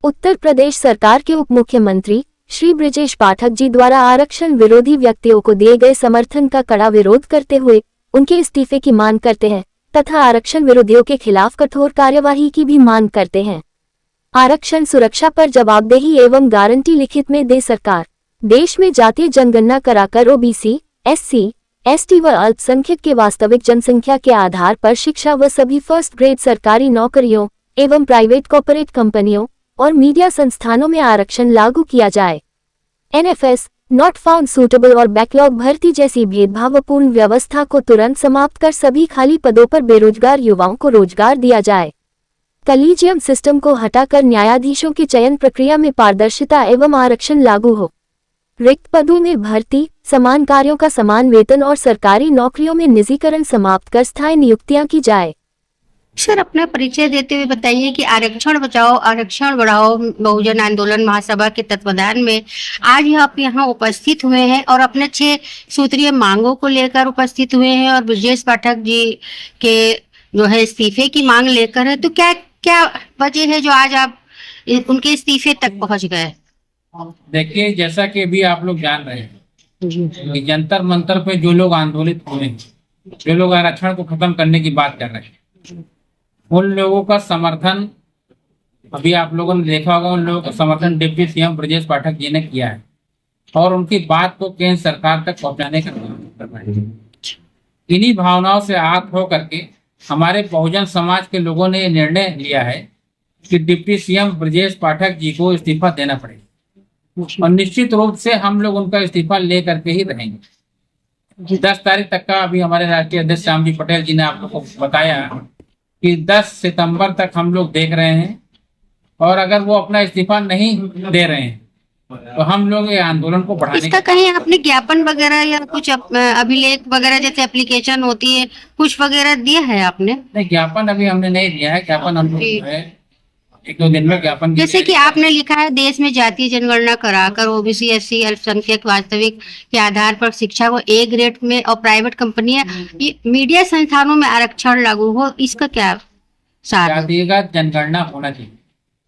उत्तर प्रदेश सरकार के उप मुख्यमंत्री श्री बृजेश पाठक जी द्वारा आरक्षण विरोधी व्यक्तियों को दिए गए समर्थन का कड़ा विरोध करते हुए उनके इस्तीफे की मांग करते हैं तथा आरक्षण विरोधियों के खिलाफ कठोर कार्यवाही की भी मांग करते हैं। आरक्षण सुरक्षा पर जवाबदेही एवं गारंटी लिखित में दे सरकार। देश में जातीय जनगणना कराकर ओबीसी, एससी, एसटी व अल्पसंख्यक के वास्तविक जनसंख्या के आधार पर शिक्षा व सभी फर्स्ट ग्रेड सरकारी नौकरियों एवं प्राइवेट कॉर्पोरेट कंपनियों और मीडिया संस्थानों में आरक्षण लागू किया जाए। एनएफएस, नॉट फाउंड सूटेबल और बैकलॉग भर्ती जैसी भेदभावपूर्ण व्यवस्था को तुरंत समाप्त कर सभी खाली पदों पर बेरोजगार युवाओं को रोजगार दिया जाए। कॉलेजियम सिस्टम को हटाकर न्यायाधीशों की चयन प्रक्रिया में पारदर्शिता एवं आरक्षण लागू हो। रिक्त पदों में भर्ती, समान कार्यों का समान वेतन और सरकारी नौकरियों में निजीकरण समाप्त कर स्थायी नियुक्तियां की जाए। सर, अपना परिचय देते हुए बताइए कि आरक्षण बचाओ आरक्षण बढ़ाओ बहुजन आंदोलन महासभा के तत्वाधान में आज आप यहाँ उपस्थित हुए हैं और अपने 6 सूत्रीय मांगों को लेकर उपस्थित हुए हैं और बृजेश पाठक जी के जो है इस्तीफे की मांग लेकर है। तो क्या क्या वजह है जो आज आप उनके इस्तीफे तक पहुंच गए? देखिए, जैसा कि अभी आप लोग जान रहे हैं कि जंतर मंतर पे जो लोग आंदोलित हुए हैं, जो लोग आरक्षण को खत्म करने की बात कर रहे हैं, उन लोगों का समर्थन अभी आप लोगों ने देखा होगा, उन लोगों का समर्थन डिप्टी सीएम बृजेश पाठक जी ने किया है और उनकी बात को केंद्र सरकार तक पहुंचाने का काम कर रहे हैं। इन्हीं भावनाओं से आहत होकर के हमारे बहुजन समाज के लोगों ने निर्णय लिया है कि डिप्टी सीएम बृजेश पाठक जी को इस्तीफा देना पड़ेगा और निश्चित रूप से हम लोग उनका इस्तीफा ले करके ही रहेंगे। 10 तारीख तक का अभी हमारे राष्ट्रीय अध्यक्ष श्याम जी पटेल जी ने आप लोग को बताया कि 10 सितंबर तक हम लोग देख रहे हैं और अगर वो अपना इस्तीफा नहीं दे रहे हैं तो हम लोग ये आंदोलन को बढ़ाने इसका कहीं आपने ज्ञापन वगैरह या कुछ अभिलेख वगैरह जैसे एप्लीकेशन होती है कुछ वगैरह दिया है आपने? नहीं, ज्ञापन अभी हमने नहीं दिया है। ज्ञापन हम लोग जो है 1-2 दिन में ज्ञापन, जैसे कि आपने लिखा है देश में जातीय जनगणना कराकर ओबीसी, एससी, अल्पसंख्यक वास्तविक के आधार पर शिक्षा को ए ग्रेड में और प्राइवेट कंपनियां मीडिया संस्थानों में आरक्षण लागू हो, इसका क्या सार है? जातिगत जनगणना होना चाहिए।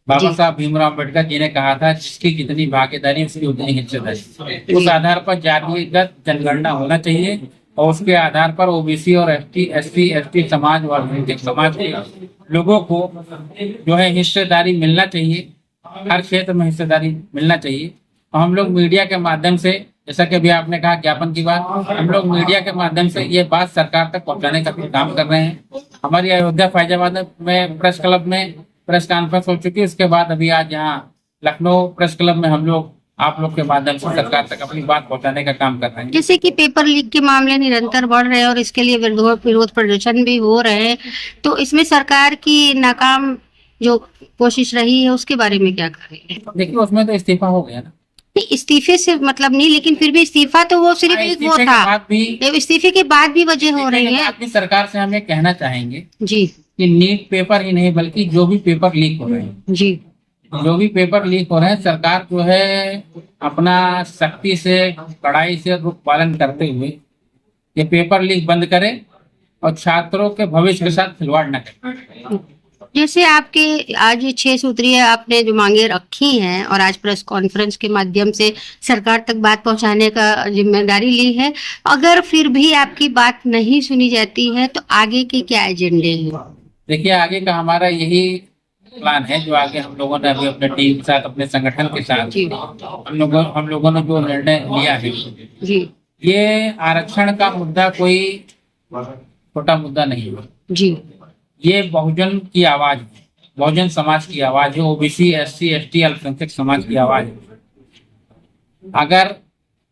बाबा साहब भीमराव अम्बेडकर जी ने कहा था जिसकी जितनी भागीदारी उसकी उतनी हिस्सेदारी। उस आधार पर जातिगत जनगणना होना चाहिए और उसके आधार पर ओबीसी और एससी, एसटी समाज और समाज के लोगों को जो है हिस्सेदारी मिलना चाहिए, हर क्षेत्र में हिस्सेदारी मिलना चाहिए। और हम लोग मीडिया के माध्यम से, जैसा कि अभी आपने कहा ज्ञापन की बात, हम लोग मीडिया के माध्यम से ये बात सरकार तक पहुंचाने का काम कर रहे हैं। हमारी अयोध्या फैजाबाद में प्रेस क्लब में प्रेस कॉन्फ्रेंस हो चुकी है। उसके बाद अभी आज यहाँ लखनऊ प्रेस क्लब में हम लोग आप लोग के माध्यम से सरकार तक अपनी बात पहुंचाने का काम कर रहे हैं। जैसे कि पेपर लीक के मामले निरंतर बढ़ रहे हैं और इसके लिए विरोध प्रदर्शन भी हो रहे हैं, तो इसमें सरकार की नाकाम जो कोशिश रही है उसके बारे में क्या करेंगे? देखिए, उसमें तो इस्तीफा हो गया ना। इस्तीफे से मतलब नहीं, लेकिन फिर भी इस्तीफा तो वो सिर्फ एक वो था, इस्तीफे के बाद भी वजह हो रही है। अपनी सरकार से हम ये कहना चाहेंगे जी कि नीट पेपर ही नहीं बल्कि जो भी पेपर लीक हो रहे हैं जी, जो भी पेपर लीक हो रहे हैं, सरकार जो है अपना सख्ती से कड़ाई से रुख पालन करते हुए ये पेपर लीक बंद करे और छात्रों के भविष्य के साथ खिलवाड़ न करे। जैसे आपके आज 6 सूत्रीय आपने जो मांगे रखी हैं और आज प्रेस कॉन्फ्रेंस के माध्यम से सरकार तक बात पहुंचाने का जिम्मेदारी ली है, अगर फिर भी आपकी बात नहीं सुनी जाती है तो आगे के क्या एजेंडे हैं? देखिए, आगे का हमारा यही प्लान है जो आगे हम लोगों ने अभी अपने टीम के साथ, अपने संगठन के साथ हम लोगों ने जो निर्णय लिया है जी, ये आरक्षण का मुद्दा कोई छोटा मुद्दा नहीं है जी, ये बहुजन की आवाज है, बहुजन समाज की आवाज है, ओबीसी, एससी, एसटी, अल्पसंख्यक समाज की आवाज है। अगर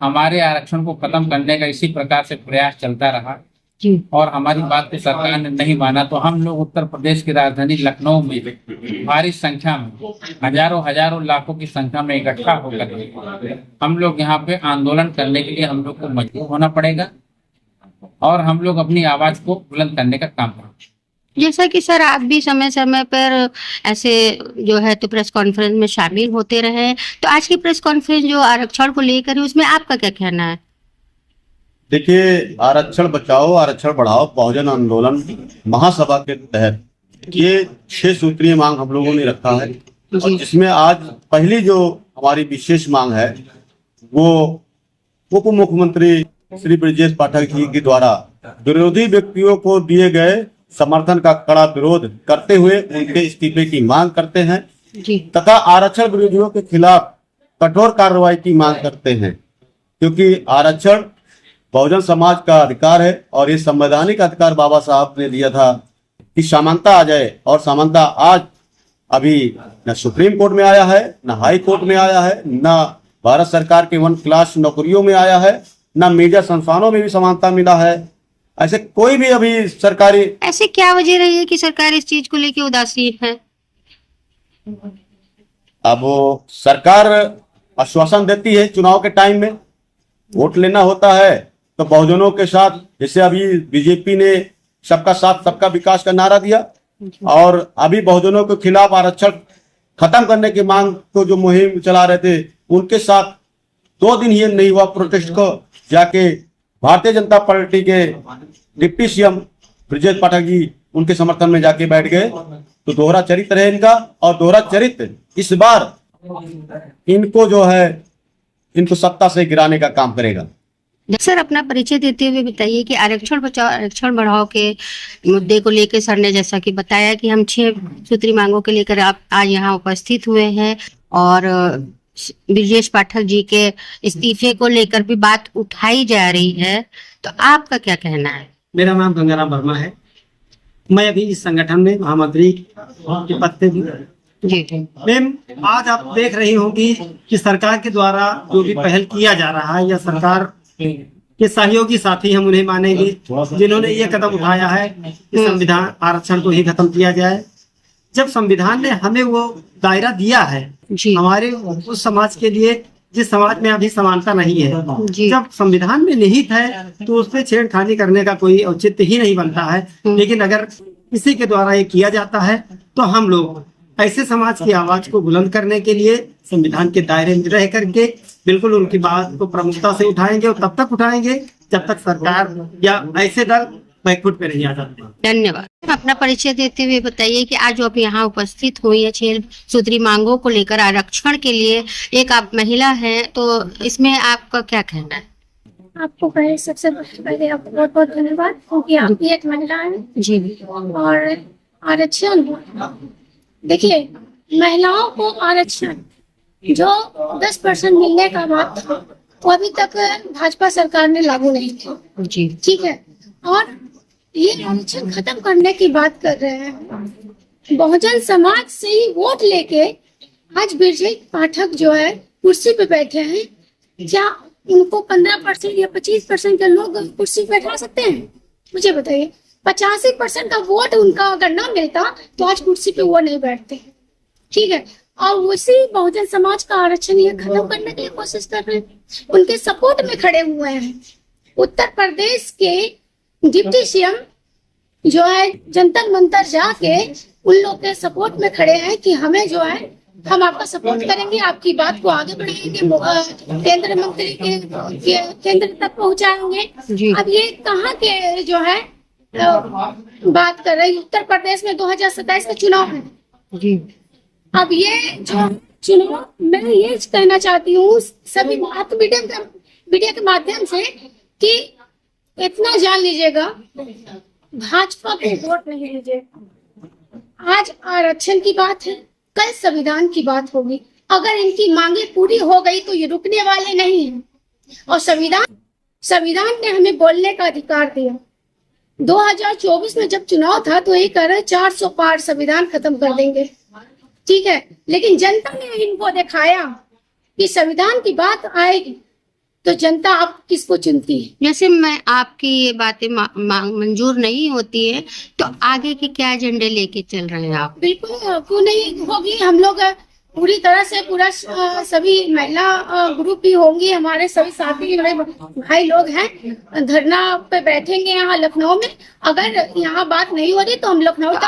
हमारे आरक्षण को खत्म करने का इसी प्रकार से प्रयास चलता रहा और हमारी बात को सरकार ने नहीं माना तो हम लोग उत्तर प्रदेश की राजधानी लखनऊ में भारी संख्या में हजारों लाखों की संख्या में इकट्ठा होकर हम लोग यहाँ पे आंदोलन करने के लिए हम लोग को मजबूर होना पड़ेगा और हम लोग अपनी आवाज को बुलंद करने का काम करेंगे। जैसा कि सर आप भी समय समय पर ऐसे जो है तो प्रेस कॉन्फ्रेंस में शामिल होते रहे, तो आज की प्रेस कॉन्फ्रेंस जो आरक्षण को लेकर है उसमें आपका क्या कहना है? देखिए, आरक्षण बचाओ आरक्षण बढ़ाओ बहुजन आंदोलन महासभा के तहत ये 6 सूत्रीय मांग हम लोगों ने रखा है और जिसमें आज पहली जो हमारी विशेष मांग है वो उप मुख्यमंत्री श्री ब्रजेश पाठक जी के द्वारा विरोधी व्यक्तियों को दिए गए समर्थन का कड़ा विरोध करते हुए उनके इस्तीफे की मांग करते हैं जी तथा आरक्षण विरोधियों के खिलाफ कठोर कार्रवाई की मांग करते हैं, क्योंकि आरक्षण बहुजन समाज का अधिकार है और ये संवैधानिक अधिकार बाबा साहब ने दिया था कि समानता आ जाए, और समानता आज अभी न सुप्रीम कोर्ट में आया है, न हाई कोर्ट में आया है, न भारत सरकार के 1 क्लास नौकरियों में आया है, न मीडिया संस्थानों में भी समानता मिला है। ऐसे कोई भी अभी सरकारी ऐसे क्या वजह रही है कि सरकार इस चीज को लेकर उदासीन है? अब वो सरकार आश्वासन देती है चुनाव के टाइम में, वोट लेना होता है तो बहुजनों के साथ, जैसे अभी बीजेपी ने सबका साथ सबका विकास का नारा दिया और अभी बहुजनों के खिलाफ आरक्षण खत्म करने की मांग को जो मुहिम चला रहे थे उनके साथ 2 दिन ही नहीं हुआ प्रोटेस्ट को जाके भारतीय जनता पार्टी के डिप्टी सीएम ब्रजेश पाठक जी उनके समर्थन में जाके बैठ गए। तो दोहरा चरित्र है इनका, और दोहरा चरित्र इस बार इनको जो है इनको सत्ता से गिराने का काम करेगा। सर, अपना परिचय देते हुए बताइए कि आरक्षण बचाओ आरक्षण बढ़ाओ के मुद्दे को लेकर सर ने जैसा कि बताया कि हम 6 सूत्री मांगों के लेकर आप आज यहाँ उपस्थित हुए हैं और ब्रजेश पाठक जी के इस्तीफे को लेकर भी बात उठाई जा रही है, तो आपका क्या कहना है? मेरा नाम गंगाराम वर्मा है। मैं अभी इस संगठन में महामंत्री के पद पे जी मैम, आज आप देख रही होंगी कि सरकार के द्वारा जो भी पहल किया जा रहा है या सरकार के सहयोगी साथी हम उन्हें मानेंगे जिन्होंने ये कदम उठाया है कि संविधान आरक्षण को ही खत्म किया जाए। जब संविधान ने हमें वो दायरा दिया है जी हमारे उस समाज के लिए जिस समाज में अभी समानता नहीं है, जी जब संविधान में निहित है तो उस पर छेड़खानी करने का कोई औचित्य ही नहीं बनता है। लेकिन अगर किसी के द्वारा ये किया जाता है तो हम लोग ऐसे समाज की आवाज को बुलंद करने के लिए संविधान के दायरे में रह करके बिल्कुल उनकी बात को प्रमुखता से उठाएंगे, और तब तक उठाएंगे जब तक सरकार या ऐसे दल बैकफुट पे नहीं आ जाते। धन्यवाद। अपना परिचय देते हुए बताइए कि आज आप यहाँ उपस्थित हुई है 6 सूत्री मांगों को लेकर आरक्षण के लिए, एक आप महिला हैं, तो इसमें आपका क्या कहना है? आपको पहले सबसे पहले आपको बहुत बहुत धन्यवाद, क्योंकि आप भी एक महिला हैं। जी और आरक्षण, देखिए महिलाओं को आरक्षण जो 10% मिलने का बात था वो अभी तक भाजपा सरकार ने लागू नहीं किया। जी ठीक है, और ये आरक्षण खत्म करने की बात कर रहे हैं। बहुजन समाज से ही वोट लेके आज ब्रजेश पाठक जो है कुर्सी पे बैठे हैं। क्या उनको 15% या 25% के लोग कुर्सी पे बैठा सकते हैं? मुझे बताइए। 85% का वोट उनका अगर ना मिलता तो आज कुर्सी पे वो नहीं बैठते। ठीक है, और उसी बहुजन समाज का आरक्षण ये खत्म करने की कोशिश कर रहे हैं, उनके सपोर्ट में खड़े हुए हैं। उत्तर प्रदेश के डिप्टी सीएम जो है जंतर मंतर जाके उन लोग के सपोर्ट में खड़े हैं कि हमें जो है हम आपका सपोर्ट करेंगे, आपकी बात को आगे बढ़ाएंगे, केंद्र मंत्री के केंद्र तक पहुंचाएंगे। अब ये कहाँ के जो है बात कर रहे हैं? उत्तर प्रदेश में 2027 में चुनाव है। जी अब ये जो चुनाव, मैं ये कहना चाहती हूँ सभी मीडिया के माध्यम से कि इतना जान लीजिएगा, भाजपा को वोट नहीं लीजिएगा। आज आरक्षण की बात है, कल संविधान की बात होगी। अगर इनकी मांगे पूरी हो गई तो ये रुकने वाले नहीं हैं। और संविधान ने हमें बोलने का अधिकार दिया। 2024 में जब चुनाव था तो ये कह रहे 400 पार संविधान खत्म कर देंगे। ठीक है, लेकिन जनता ने इनको दिखाया कि संविधान की बात आएगी तो जनता अब किसको चुनती है। जैसे मैं आपकी ये बातें मंजूर नहीं होती है तो आगे के क्या एजेंडे लेके चल रहे हैं आप? बिल्कुल क्यों नहीं होगी, हम लोग पूरी तरह से पूरा सभी महिला ग्रुप भी होंगी, हमारे सभी साथी भाई लोग हैं, धरना पे बैठेंगे यहाँ लखनऊ में। अगर यहाँ बात नहीं हो रही तो हम लखनऊ तक